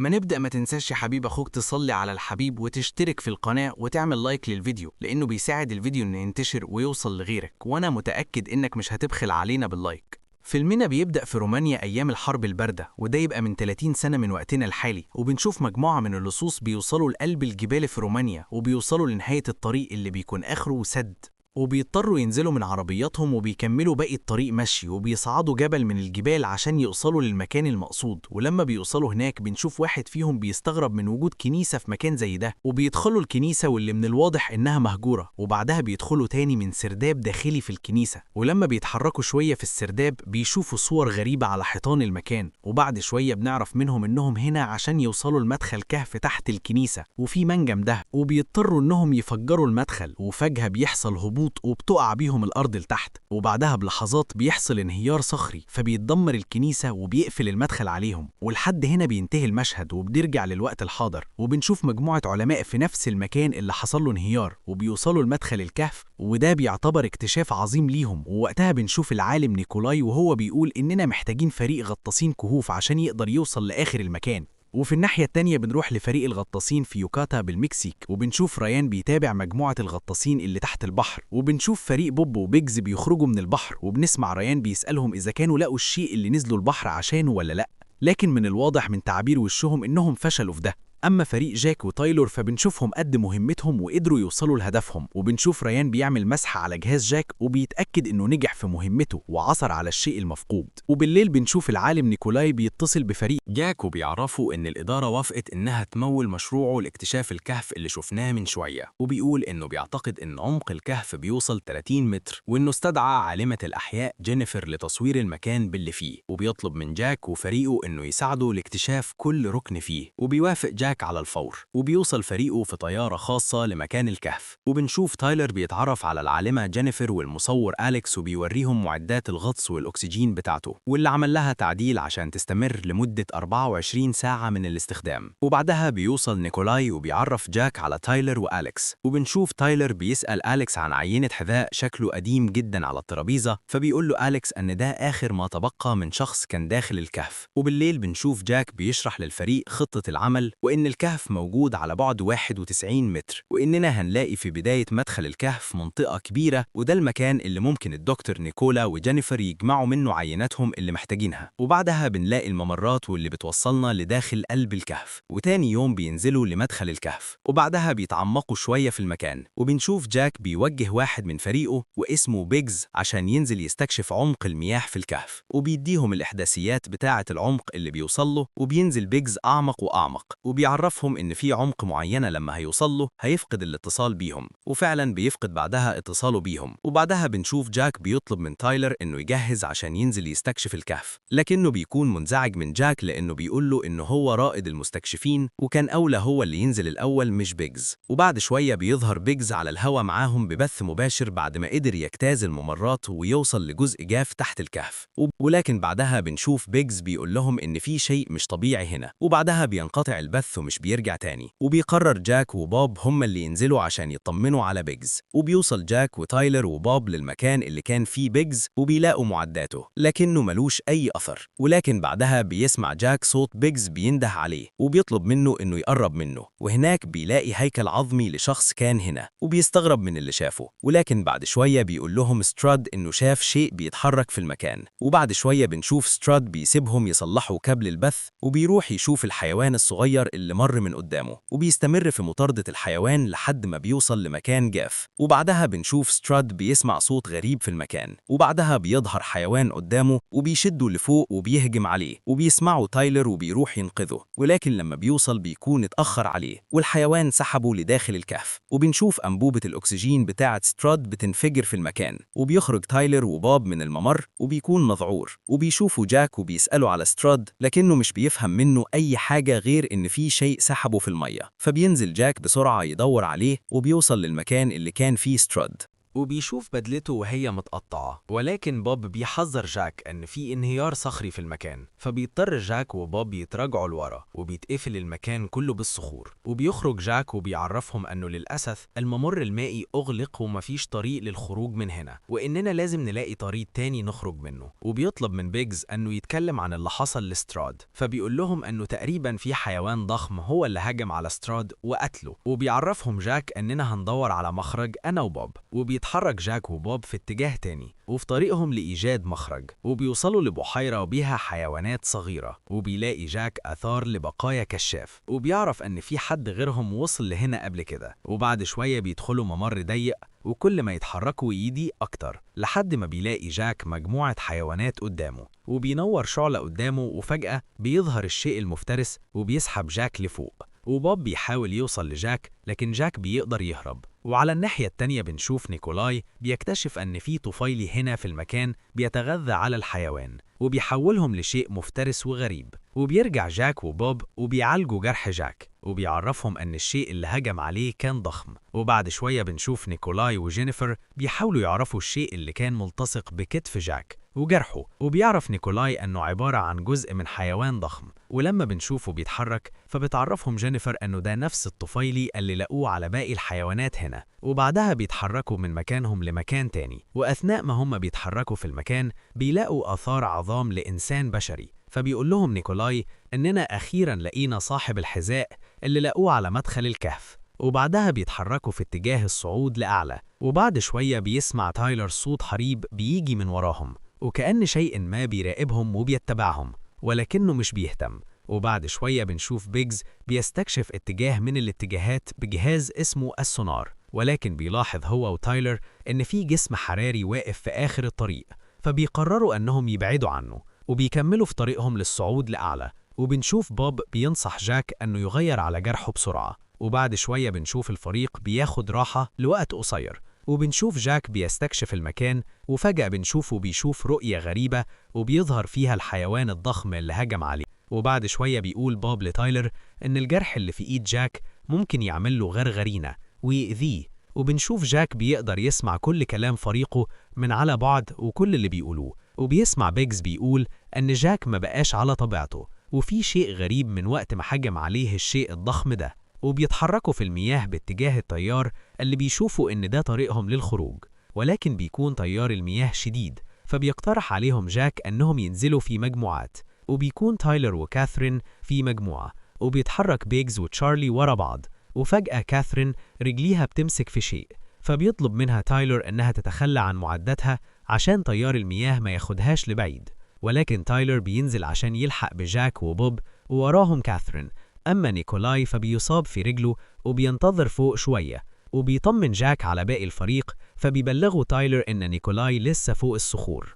ما نبدأ ما تنساش يا حبيب أخوك تصلي على الحبيب وتشترك في القناة وتعمل لايك للفيديو، لأنه بيساعد الفيديو إنه ينتشر ويوصل لغيرك، وأنا متأكد إنك مش هتبخل علينا باللايك. فيلمنا بيبدأ في رومانيا أيام الحرب الباردة، وده يبقى من 30 سنة من وقتنا الحالي، وبنشوف مجموعة من اللصوص بيوصلوا لقلب الجبال في رومانيا، وبيوصلوا لنهاية الطريق اللي بيكون آخره سد، وبيضطروا ينزلوا من عربياتهم وبيكملوا باقي الطريق مشي، وبيصعدوا جبل من الجبال عشان يوصلوا للمكان المقصود. ولما بيوصلوا هناك بنشوف واحد فيهم بيستغرب من وجود كنيسة في مكان زي ده، وبيدخلوا الكنيسة واللي من الواضح إنها مهجورة، وبعدها بيدخلوا تاني من سرداب داخلي في الكنيسة. ولما بيتحركوا شوية في السرداب بيشوفوا صور غريبة على حيطان المكان، وبعد شوية بنعرف منهم إنهم هنا عشان يوصلوا لمدخل كهف تحت الكنيسة وفي منجم ده، وبيضطروا إنهم يفجروا المدخل، وفجأة بيحصل هبوط وبتقع بيهم الأرض لتحت، وبعدها بلحظات بيحصل انهيار صخري فبيتدمر الكنيسة وبيقفل المدخل عليهم. ولحد هنا بينتهي المشهد وبنرجع للوقت الحاضر، وبنشوف مجموعة علماء في نفس المكان اللي حصل له انهيار، وبيوصلوا لمدخل الكهف، وده بيعتبر اكتشاف عظيم ليهم. ووقتها بنشوف العالم نيكولاي وهو بيقول إننا محتاجين فريق غطاسين كهوف عشان يقدر يوصل لآخر المكان. وفي الناحية التانية بنروح لفريق الغطاسين في يوكاتا بالمكسيك، وبنشوف ريان بيتابع مجموعة الغطاسين اللي تحت البحر، وبنشوف فريق بوب وبيجز بيخرجوا من البحر، وبنسمع ريان بيسألهم إذا كانوا لقوا الشيء اللي نزلوا البحر عشانه ولا لأ، لكن من الواضح من تعابير وشهم إنهم فشلوا في ده. أما فريق جاك وتايلور فبنشوفهم قد مهمتهم وقدروا يوصلوا لهدفهم، وبنشوف ريان بيعمل مسح على جهاز جاك وبيتأكد إنه نجح في مهمته وعثر على الشيء المفقود. وبالليل بنشوف العالم نيكولاي بيتصل بفريق جاك وبيعرفوا إن الإدارة وافقت إنها تمول مشروعه لاكتشاف الكهف اللي شفناه من شوية، وبيقول إنه بيعتقد إن عمق الكهف بيوصل 30 متر، وإنه استدعى عالمة الأحياء جينيفر لتصوير المكان باللي فيه، وبيطلب من جاك وفريقه إنه يساعدوا لاكتشاف كل ركن فيه، وبيوافق جاك على الفور، وبيوصل فريقه في طيارة خاصة لمكان الكهف. وبنشوف تايلر بيتعرف على العالمة جينيفر والمصور أليكس وبيوريهم معدات الغطس والأكسجين بتاعته، واللي عمل لها تعديل عشان تستمر لمدة 24 ساعة من الاستخدام. وبعدها بيوصل نيكولاي وبيعرف جاك على تايلر وأليكس، وبنشوف تايلر بيسأل أليكس عن عينة حذاء شكله قديم جدا على الترابيزة، فبيقول له أليكس أن ده آخر ما تبقى من شخص كان داخل الكهف. وبالليل بنشوف جاك بيشرح للفريق خطة العمل، وإن الكهف موجود على بعد 91 متر، وإننا هنلاقي في بداية مدخل الكهف منطقة كبيرة، وده المكان اللي ممكن الدكتور نيكولا وجينيفر يجمعوا منه عيناتهم اللي محتاجينها. وبعدها بنلاقي الممرات واللي بتوصلنا لداخل قلب الكهف، وتاني يوم بينزلوا لمدخل الكهف، وبعدها بيتعمقوا شوية في المكان، وبنشوف جاك بيوجه واحد من فريقه واسمه بيجز عشان ينزل يستكشف عمق المياه في الكهف، وبيديهم الإحداثيات بتاعة العمق اللي بيوصله. وبينزل بيجز أعمق وأعمق، وبيعرفهم إن في عمق معينة لما هيوصله هيفقد الاتصال بيهم، وفعلا بيفقد بعدها اتصاله بيهم. وبعدها بنشوف جاك بيطلب من تايلر إنه يجهز عشان ينزل يستكشف الكهف، لكنه بيكون منزعج من جاك لأنه بيقول له إنه هو رائد المستكشفين وكان أولى هو اللي ينزل الأول مش بيجز. وبعد شوية بيظهر بيجز على الهوا معاهم ببث مباشر بعد ما قدر يجتاز الممرات ويوصل لجزء جاف تحت الكهف. ولكن بعدها بنشوف بيجز بيقول لهم إن في شيء مش طبيعي هنا، وبعدها بينقطع البث ومش بيرجع تاني. وبيقرر جاك وبوب هم اللي ينزلوا عشان يطمنوا على بيجز، وبيوصل جاك وتايلر وبوب للمكان اللي كان فيه بيجز وبيلاقوا معداته، لكنه ملوش أي أثر. ولكن بعدها بيسمع جاك صوت بيجز بينده عليه وبيطلب منه إنه يقرب منه، وهناك بيلاقي هيكل عظمي لشخص كان هنا، وبيستغرب من اللي شافه. ولكن بعد شوية بيقول لهم ستراد إنه شاف شيء بيتحرك في المكان. وبعد شوية بنشوف ستراد بيسيبهم يصلحوا كابل البث، وبيروح يشوف الحيوان الصغير اللي مر من قدامه، وبيستمر في مطاردة الحيوان لحد ما بيوصل لمكان جاف. وبعدها بنشوف ستراد بيسمع صوت غريب في المكان، وبعدها بيظهر حيوان قدامه وبيشده لفوق وبيهجم عليه، وبيسمعه تايلر وبيروح ينقذه. ولكن لما بيوصل بيكون اتأخر عليه والحيوان سحبه لداخل الكهف. وبنشوف أنبوبة الأكسجين بتاعة ستراد بتنفجر في المكان، وبيخرج تايلر وبوب من الممر وبيكون مذعور، وبيشوفوا جاك وبيسألوا على ستراد لكنه مش بيفهم منه أي حاجة غير إن في شيء سحبه في المية. فبينزل جاك بسرعة يدور عليه وبيوصل للمكان اللي كان فيه ستراد. وبيشوف بدلته وهي متقطعة، ولكن بوب بيحذر جاك إن في انهيار صخري في المكان، فبيضطر جاك وبوب يتراجعوا لورا وبيتقفل المكان كله بالصخور. وبيخرج جاك وبيعرفهم إنه للأسف الممر المائي أغلق ومفيش طريق للخروج من هنا، وإننا لازم نلاقي طريق تاني نخرج منه. وبيطلب من بيجز إنه يتكلم عن اللي حصل لستراد، فبيقول لهم إنه تقريبا في حيوان ضخم هو اللي هجم على ستراد وقتله. وبيعرفهم جاك إننا هندور على مخرج أنا وبوب. وبيتحرك جاك وبوب في اتجاه تاني وفي طريقهم لإيجاد مخرج، وبيوصلوا لبحيرة وبيها حيوانات صغيرة. وبيلاقي جاك آثار لبقايا كشاف، وبيعرف إن في حد غيرهم وصل لهنا قبل كده. وبعد شوية بيدخلوا ممر ضيق، وكل ما يتحركوا يضيق أكتر لحد ما بيلاقي جاك مجموعة حيوانات قدامه، وبينور شعلة قدامه، وفجأة بيظهر الشيء المفترس وبيسحب جاك لفوق. وبوب بيحاول يوصل لجاك، لكن جاك بيقدر يهرب. وعلى الناحية التانية بنشوف نيكولاي بيكتشف أن في طفيلي هنا في المكان بيتغذى على الحيوان وبيحولهم لشيء مفترس وغريب. وبيرجع جاك وبوب وبيعالجوا جرح جاك، وبيعرفهم أن الشيء اللي هجم عليه كان ضخم. وبعد شوية بنشوف نيكولاي وجينيفر بيحاولوا يعرفوا الشيء اللي كان ملتصق بكتف جاك وجرحه، وبيعرف نيكولاي أنه عبارة عن جزء من حيوان ضخم. ولما بنشوفه بيتحرك فبتعرفهم جينيفر أنه ده نفس الطفيلي اللي لقوه على باقي الحيوانات هنا. وبعدها بيتحركوا من مكانهم لمكان تاني، وأثناء ما هم بيتحركوا في المكان بيلاقوا آثار عظام لإنسان بشري. فبيقول لهم نيكولاي إننا أخيراً لقينا صاحب الحذاء اللي لقوه على مدخل الكهف. وبعدها بيتحركوا في اتجاه الصعود لأعلى، وبعد شوية بيسمع تايلر صوت حريب بيجي من وراهم، وكأن شيء ما بيراقبهم وبيتبعهم ولكنه مش بيهتم. وبعد شوية بنشوف بيجز بيستكشف اتجاه من الاتجاهات بجهاز اسمه السونار، ولكن بيلاحظ هو وتايلر إن في جسم حراري واقف في آخر الطريق، فبيقرروا أنهم يبعدوا عنه وبيكملوا في طريقهم للصعود لأعلى. وبنشوف بوب بينصح جاك أنه يغير على جرحه بسرعة. وبعد شوية بنشوف الفريق بياخد راحة لوقت قصير، وبنشوف جاك بيستكشف المكان، وفجأة بنشوفه بيشوف رؤية غريبة وبيظهر فيها الحيوان الضخم اللي هجم عليه. وبعد شوية بيقول بوب لتايلر إن الجرح اللي في إيد جاك ممكن يعمل له غرغرينة ويأذيه. وبنشوف جاك بيقدر يسمع كل كلام فريقه من على بعد وكل اللي بيقولوه. وبيسمع بيجز بيقول أن جاك ما بقاش على طبيعته وفي شيء غريب من وقت ما هجم عليه الشيء الضخم ده. وبيتحركوا في المياه باتجاه التيار اللي بيشوفوا إن ده طريقهم للخروج، ولكن بيكون تيار المياه شديد، فبيقترح عليهم جاك أنهم ينزلوا في مجموعات. وبيكون تايلر وكاثرين في مجموعة، وبيتحرك بيجز وتشارلي ورا بعض. وفجأة كاثرين رجليها بتمسك في شيء، فبيطلب منها تايلر إنها تتخلى عن معداتها عشان تيار المياه ما ياخدهاش لبعيد. ولكن تايلر بينزل عشان يلحق بجاك وبوب، ووراهم كاثرين. أما نيكولاي فبيصاب في رجله وبينتظر فوق شوية، وبيطمن جاك على باقي الفريق، فبيبلغوا تايلر إن نيكولاي لسه فوق الصخور.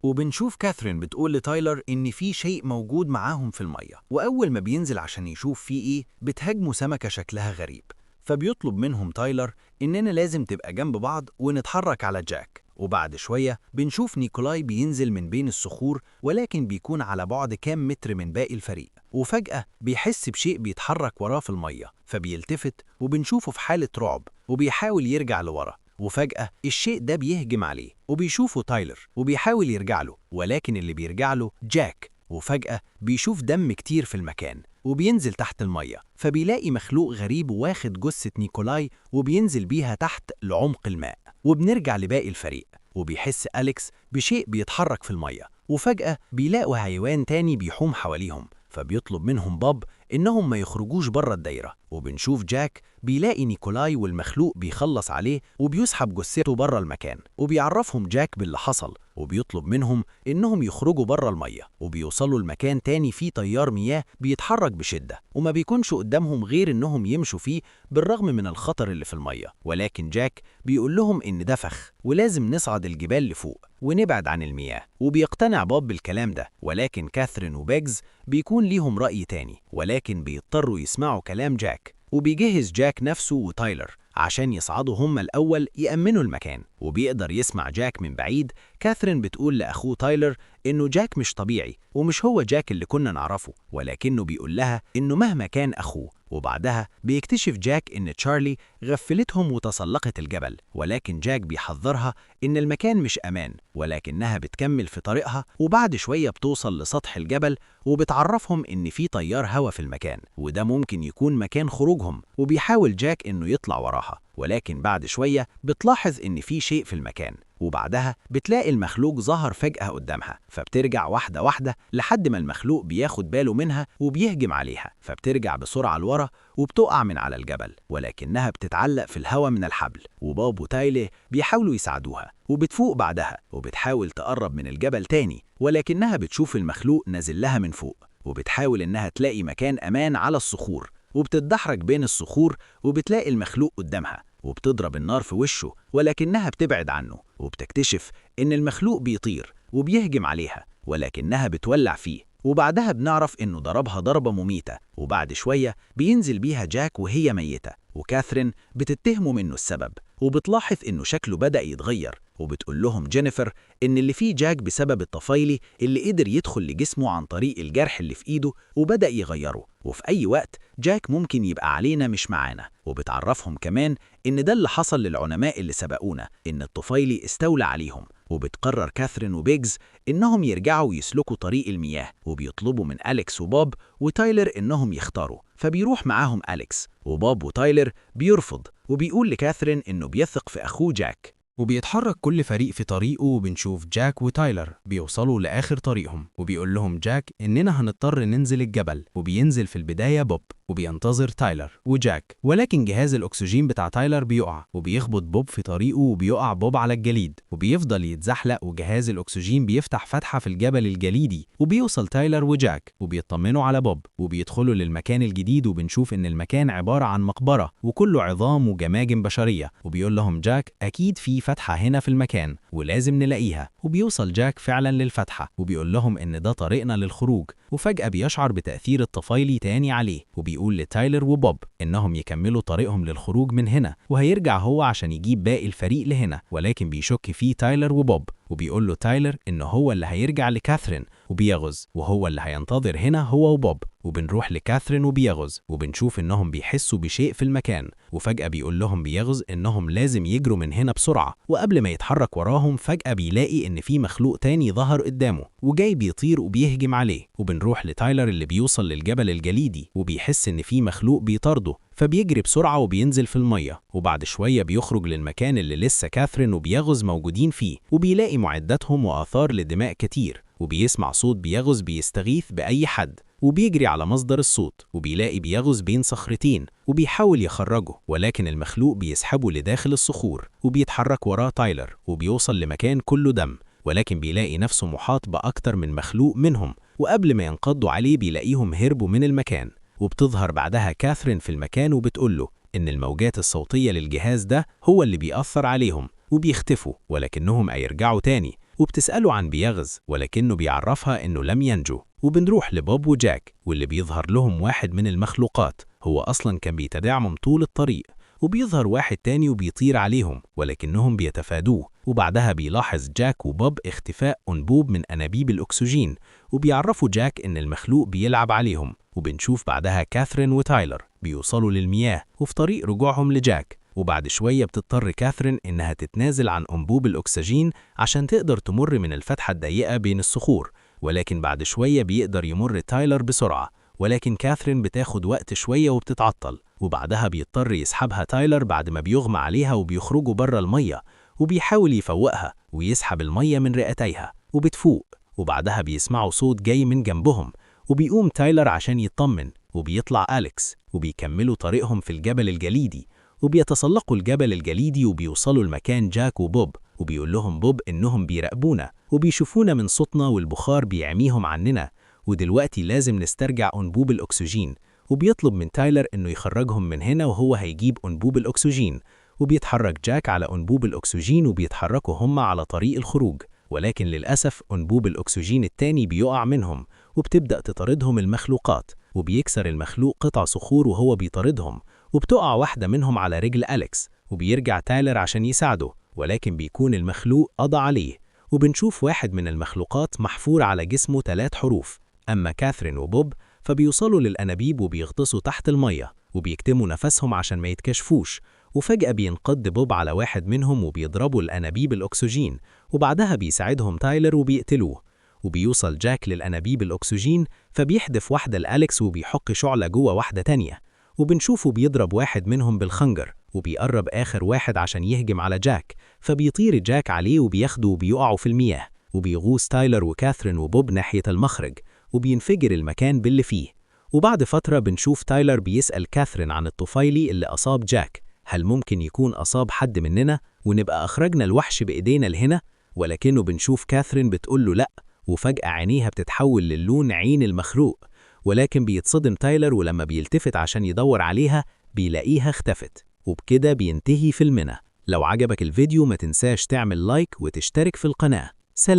وبنشوف كاثرين بتقول لتايلر إن في شيء موجود معاهم في المية، وأول ما بينزل عشان يشوف فيه إيه بتهاجمه سمكة شكلها غريب. فبيطلب منهم تايلر إننا لازم تبقى جنب بعض ونتحرك على جاك. وبعد شوية بنشوف نيكولاي بينزل من بين الصخور، ولكن بيكون على بعد كام متر من باقي الفريق. وفجأة بيحس بشيء بيتحرك وراه في المية، فبيلتفت وبنشوفه في حالة رعب وبيحاول يرجع لورا. وفجأة الشيء ده بيهجم عليه، وبيشوفه تايلر وبيحاول يرجع له، ولكن اللي بيرجع له جاك. وفجأة بيشوف دم كتير في المكان، وبينزل تحت المية، فبيلاقي مخلوق غريب واخد جثة نيكولاي وبينزل بيها تحت لعمق الماء. وبنرجع لباقي الفريق، وبيحس أليكس بشيء بيتحرك في المية، وفجأة بيلاقوا حيوان تاني بيحوم حواليهم، فبيطلب منهم بوب إنهم ما يخرجوش بره الدايرة. وبنشوف جاك بيلاقي نيكولاي والمخلوق بيخلص عليه وبيسحب جثته بره المكان، وبيعرفهم جاك باللي حصل، وبيطلب منهم إنهم يخرجوا بره المية. وبيوصلوا لمكان تاني فيه تيار مياه بيتحرك بشدة، وما بيكونش قدامهم غير إنهم يمشوا فيه بالرغم من الخطر اللي في المية. ولكن جاك بيقول لهم إن ده فخ ولازم نصعد الجبال لفوق ونبعد عن المياه، وبيقتنع بوب بالكلام ده. ولكن كاثرين وبيجز بيكون ليهم رأي تاني، ولكن بيضطروا يسمعوا كلام جاك. وبيجهز جاك نفسه وتايلر عشان يصعدوا هما الأول يأمنوا المكان. وبيقدر يسمع جاك من بعيد كاثرين بتقول لأخوه تايلر إنه جاك مش طبيعي ومش هو جاك اللي كنا نعرفه، ولكنه بيقول لها إنه مهما كان أخوه وبعدها بيكتشف جاك إن تشارلي غفلتهم وتسلقت الجبل، ولكن جاك بيحذرها إن المكان مش أمان، ولكنها بتكمل في طريقها، وبعد شوية بتوصل لسطح الجبل وبتعرفهم إن في تيار هوا في المكان، وده ممكن يكون مكان خروجهم، وبيحاول جاك إنه يطلع وراها، ولكن بعد شوية بتلاحظ إن في شيء في المكان، وبعدها بتلاقي المخلوق ظهر فجأة قدامها، فبترجع واحدة واحدة لحد ما المخلوق بياخد باله منها وبيهجم عليها، فبترجع بسرعة لورا وبتقع من على الجبل، ولكنها بتتعلق في الهواء من الحبل، وباب وتايلي بيحاولوا يساعدوها، وبتفوق بعدها وبتحاول تقرب من الجبل تاني، ولكنها بتشوف المخلوق نازل لها من فوق، وبتحاول إنها تلاقي مكان أمان على الصخور، وبتتدحرج بين الصخور وبتلاقي المخلوق قدامها، وبتضرب النار في وشه، ولكنها بتبعد عنه، وبتكتشف إن المخلوق بيطير وبيهجم عليها، ولكنها بتولع فيه، وبعدها بنعرف إنه ضربها ضربة مميتة، وبعد شوية بينزل بيها جاك وهي ميتة، وكاثرين بتتهمه منه السبب، وبتلاحظ إنه شكله بدأ يتغير، وبتقول لهم جينيفر إن اللي فيه جاك بسبب الطفيلي اللي قدر يدخل لجسمه عن طريق الجرح اللي في إيده وبدأ يغيره، وفي أي وقت جاك ممكن يبقى علينا مش معانا، وبتعرفهم كمان إن ده اللي حصل للعلماء اللي سبقونا، إن الطفيلي استولى عليهم، وبتقرر كاثرين وبيجز إنهم يرجعوا يسلكوا طريق المياه، وبيطلبوا من أليكس وبوب وتايلر إنهم يختاروا، فبيروح معاهم أليكس، وبوب وتايلر بيرفض، وبيقول لكاثرين إنه بيثق في أخوه جاك. وبيتحرك كل فريق في طريقه، وبنشوف جاك وتايلر بيوصلوا لآخر طريقهم، وبيقول لهم جاك إننا هنضطر ننزل الجبل، وبينزل في البداية بوب، وبينتظر تايلر وجاك، ولكن جهاز الأكسجين بتاع تايلر بيقع، وبيخبط بوب في طريقه، وبيقع بوب على الجليد، وبيفضل يتزحلق، وجهاز الأكسجين بيفتح فتحة في الجبل الجليدي، وبيوصل تايلر وجاك، وبيطمنوا على بوب، وبيدخلوا للمكان الجديد، وبنشوف إن المكان عبارة عن مقبرة وكله عظام وجماجم بشرية، وبيقول لهم جاك أكيد في فتحة هنا في المكان ولازم نلاقيها، وبيوصل جاك فعلا للفتحة، وبيقول لهم إن ده طريقنا للخروج، وفجأة بيشعر بتأثير الطفيلي تاني عليه، وبيقول لتايلر وبوب إنهم يكملوا طريقهم للخروج من هنا، وهيرجع هو عشان يجيب باقي الفريق لهنا، ولكن بيشك فيه تايلر وبوب، وبيقول له تايلر إنه هو اللي هيرجع لكاثرين وبيغز، وهو اللي هينتظر هنا هو وبوب، وبنروح لكاثرين وبيغز، وبنشوف إنهم بيحسوا بشيء في المكان، وفجأة بيقول لهم بيغز إنهم لازم يجروا من هنا بسرعة، وقبل ما يتحرك وراهم فجأة بيلاقي إن في مخلوق تاني ظهر قدامه وجاي بيطير وبيهجم عليه، وبنروح لتايلر اللي بيوصل للجبل الجليدي، وبيحس إن في مخلوق بيطارده، فبيجري بسرعة وبينزل في المية، وبعد شوية بيخرج للمكان اللي لسه كاثرين وبيغز موجودين فيه، وبيلاقي معداتهم وآثار لدماء كتير، وبيسمع صوت بيغز بيستغيث بأي حد، وبيجري على مصدر الصوت، وبيلاقي بيغز بين صخرتين وبيحاول يخرجه، ولكن المخلوق بيسحبه لداخل الصخور، وبيتحرك وراه تايلر، وبيوصل لمكان كله دم، ولكن بيلاقي نفسه محاط بأكتر من مخلوق منهم، وقبل ما ينقضوا عليه بيلاقيهم هربوا من المكان، وبتظهر بعدها كاثرين في المكان وبتقوله إن الموجات الصوتية للجهاز ده هو اللي بيأثر عليهم، وبيختفوا ولكنهم هيرجعوا تاني، وبتسأله عن بيغز ولكنه بيعرفها إنه لم ينجو، وبنروح لبوب وجاك، واللي بيظهر لهم واحد من المخلوقات هو أصلا كان بيتدعمهم طول الطريق، وبيظهر واحد تاني وبيطير عليهم ولكنهم بيتفادوه، وبعدها بيلاحظ جاك وبوب اختفاء أنبوب من أنابيب الأكسجين، وبيعرفوا جاك إن المخلوق بيلعب عليهم، وبنشوف بعدها كاثرين وتايلر بيوصلوا للمياه وفي طريق رجوعهم لجاك، وبعد شوية بتضطر كاثرين إنها تتنازل عن أنبوب الأكسجين عشان تقدر تمر من الفتحة الضيقة بين الصخور، ولكن بعد شوية بيقدر يمر تايلر بسرعة، ولكن كاثرين بتاخد وقت شوية وبتتعطل، وبعدها بيضطر يسحبها تايلر بعد ما بيغمى عليها وبيخرجوا بره المية، وبيحاول يفوقها ويسحب المية من رئتيها وبتفوق، وبعدها بيسمعوا صوت جاي من جنبهم، وبيقوم تايلر عشان يطمن، وبيطلع أليكس، وبيكملوا طريقهم في الجبل الجليدي، وبيتسلقوا الجبل الجليدي وبيوصلوا لمكان جاك وبوب، وبيقول لهم بوب إنهم بيراقبونا وبيشوفونا من صوتنا والبخار بيعميهم عننا، ودلوقتي لازم نسترجع أنبوب الأكسجين، وبيطلب من تايلر إنه يخرجهم من هنا وهو هيجيب أنبوب الأكسجين، وبيتحرك جاك على أنبوب الأكسجين وبيتحركوا هم على طريق الخروج، ولكن للأسف أنبوب الأكسجين التاني بيقع منهم، وبتبدأ تطاردهم المخلوقات، وبيكسر المخلوق قطع صخور وهو بيطاردهم، وبتقع واحدة منهم على رجل أليكس، وبيرجع تايلر عشان يساعده، ولكن بيكون المخلوق قضى عليه، وبنشوف واحد من المخلوقات محفور على جسمه 3 حروف، أما كاثرين وبوب فبيوصلوا للأنابيب وبيغطسوا تحت المية وبيكتموا نفسهم عشان ما يتكشفوش، وفجأة بينقض بوب على واحد منهم وبيضربوا الأنابيب الأكسجين، وبعدها بيساعدهم تايلر وبيقتلوه. وبيوصل جاك للأنابيب الأكسجين فبيحدف واحدة لأليكس وبيحق شعلة جوه واحدة تانية، وبنشوفه بيضرب واحد منهم بالخنجر وبيقرب آخر واحد عشان يهجم على جاك، فبيطير جاك عليه وبياخده وبيقعوا في المياه، وبيغوص تايلر وكاثرين وبوب ناحية المخرج وبينفجر المكان باللي فيه. وبعد فترة بنشوف تايلر بيسأل كاثرين عن الطفيلي اللي أصاب جاك، هل ممكن يكون أصاب حد مننا ونبقى أخرجنا الوحش بإيدينا لهنا؟ ولكنه بنشوف كاثرين بتقول له لأ، وفجأة عينيها بتتحول للون عين المخروق. ولكن بيتصدم تايلر، ولما بيلتفت عشان يدور عليها بيلاقيها اختفت. وبكده بينتهي فيلمنا. لو عجبك الفيديو ما تنساش تعمل لايك وتشترك في القناة. سلام.